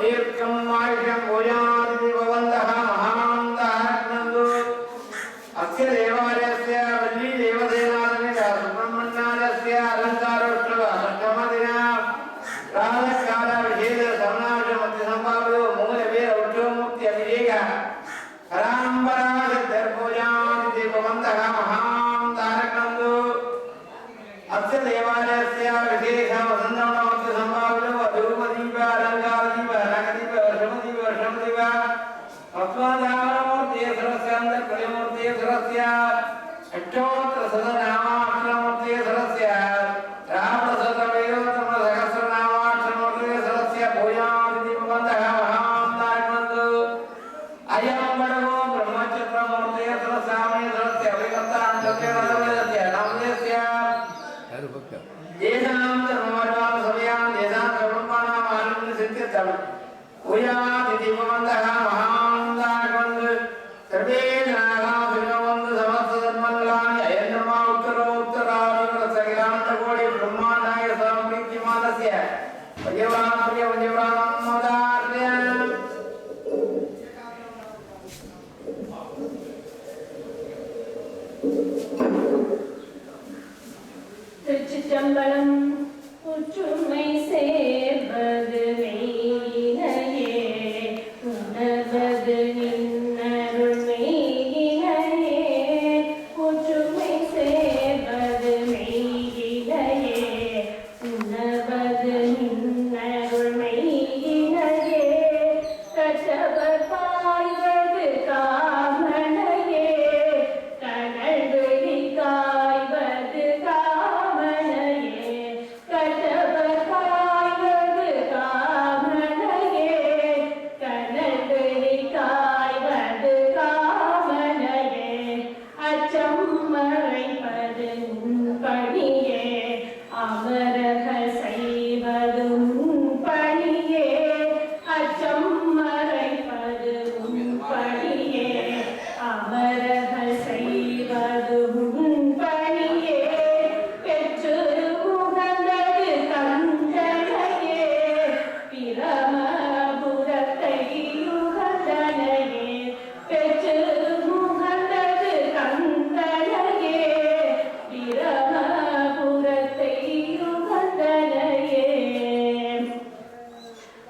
दीर्घम् आयुषं भूयादिति भवन्तः महान्तः अस्य देवालयस्य वल्ली देवसेनाधनिका सुब्रह्मण्यास्य अलङ्कारोत्सवः पञ्चमदिना प्रातःकालविशेष सर्वनाशमध्यसम्भावयो मूलवीर उच्चोमुक्ति अभिषेकः हराम्बरासिद्धर्भूयादिति भवन्तः महान्तारकन्दो अस्य देवालयस्य विशेष वसन्तमध्यसम्भावयो अधूपदीप अलङ्कारदीप नगदीप वर्षमदीप वर्षमदीप अष्टोत्तरसहस्रस्य अष्टोत्तरसहस्रनामाक्षरमूर्तेश्वरस्य रामप्रसतवेदोत्तमसहस्रनामाक्षरमूर्तेश्वरस्य भूयादिति भवन्तः महान्तारकन्दो अयं बडवो ब्रह्मचक्रमूर्तेश्वरस्वामीश्वरस्य अभिगतान्तर्यवेदस्य नामदेस्य देशां धर्मवर्णान् सभयां देशां ब्रह्माणाम् आनन्दसिद्ध्यर्थम् भूयादिति भवन्तः महान्तारकन्दो सर्वे जनाः सुखिनोऽन्तु समस्तसन्मङ्गलानि अयन्नमा उत्तरोत्तरादिवरसकिलान्तकोटि ब्रह्माण्डाय समप्रीत्यमानस्य पर्यवाप्रियवन्यप्राणोदार्य திருச்சிற்றம்பலம் ஒற்றுமை சேர்வது மெய்யினையே உணர்வது நின்னருள் மெய்யினையே ஒற்றுமை சேர்வது மெய்யினையே உணர்வது நின்னருள் மெய்யினையே கற்றவர் பாய்வது காமனையே கனல்வெளி காய்வது காமனையே கற்றவர் பாய்வது காமனையே கனல்வெளி காய்வது காமனையே அச்சம் மறைப்பது பணியே அமரர்கள் செய்வதும் பணியே அச்சம் மறைப்பது பணியே அமரர்கள் செய்வதும் பணியே பெற்று உகந்தது கந்தனையே பிரமபுரத்தை உகந்தனையே பெற்று உகந்தது கந்தனையே பிரமபுரத்தை உகந்தனையே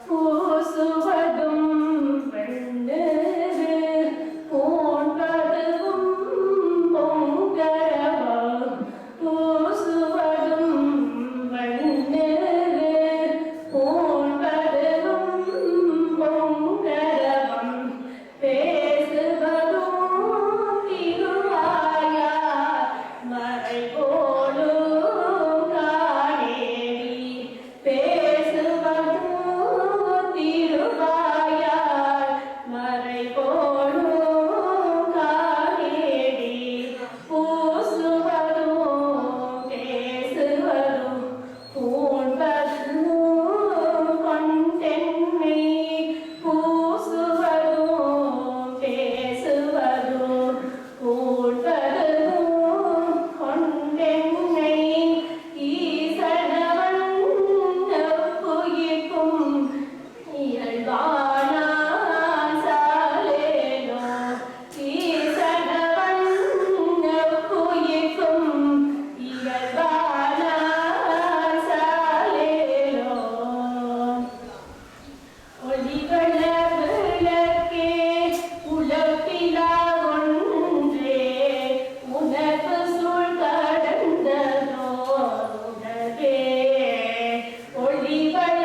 பூசுவதும் பெண்ணது போன்பதும் பொங்கரவம் பூசுவதும் பெண்ணது போன்பதும் பொங்கரவம் பேசுவதும் திருவாயா மறை போலும் காணேரி பேசுவதும் திருவாயார் மறை போலும் காணேரி பூசுவதும் பேசுவதும் பூண்பதும் கொண்டென்னை பூசுவதும் பேசுவதும் பூண்பதும் கொண்டென்னை ஈசனவன் புயிர்க்கும் இயல்பானா சாலேனோ ஈசனவன் புயிர்க்கும் இயல்பானா சாலேனோ ஒளிவள விளக்கே உலப்பிலா ஒன்றே உணர்வு சூழ் கடந்ததோ உணர்வே ஒளிவள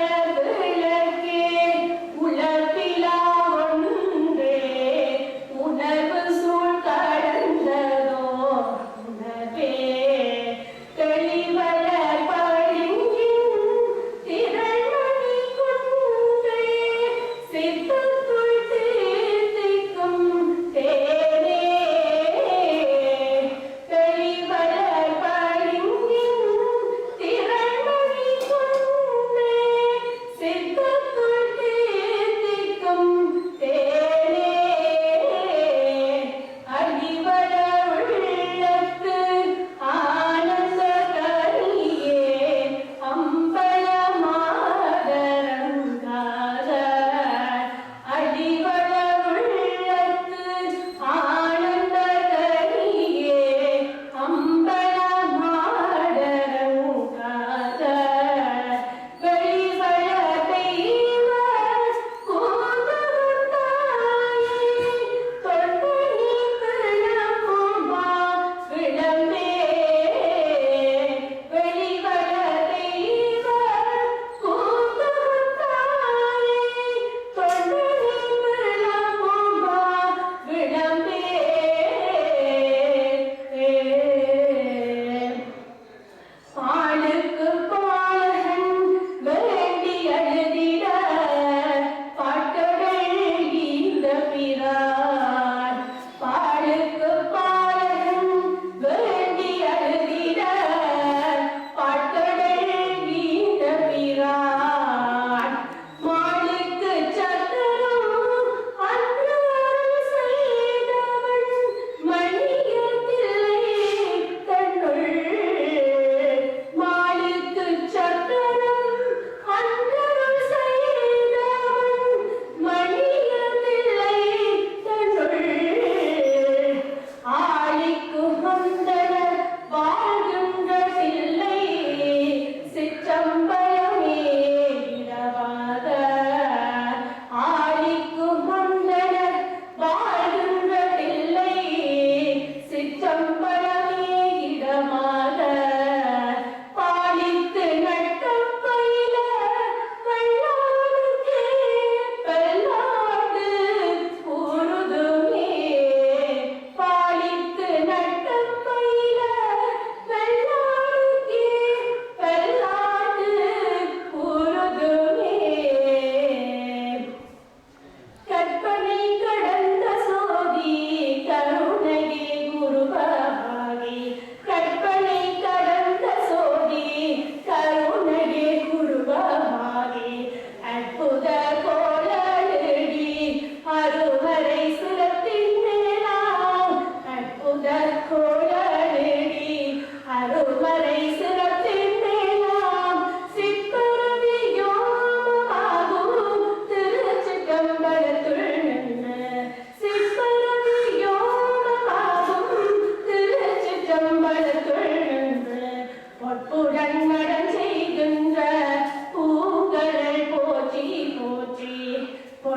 விளக்கே உலப்பிலா ஒன்றே உணர்வு சூழ் கடந்ததோ உணர்வே தெளிவள பளிங்கின் திரள்மணி குன்றே சித்த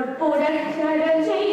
நுட்புடன் சடஞ்செய்து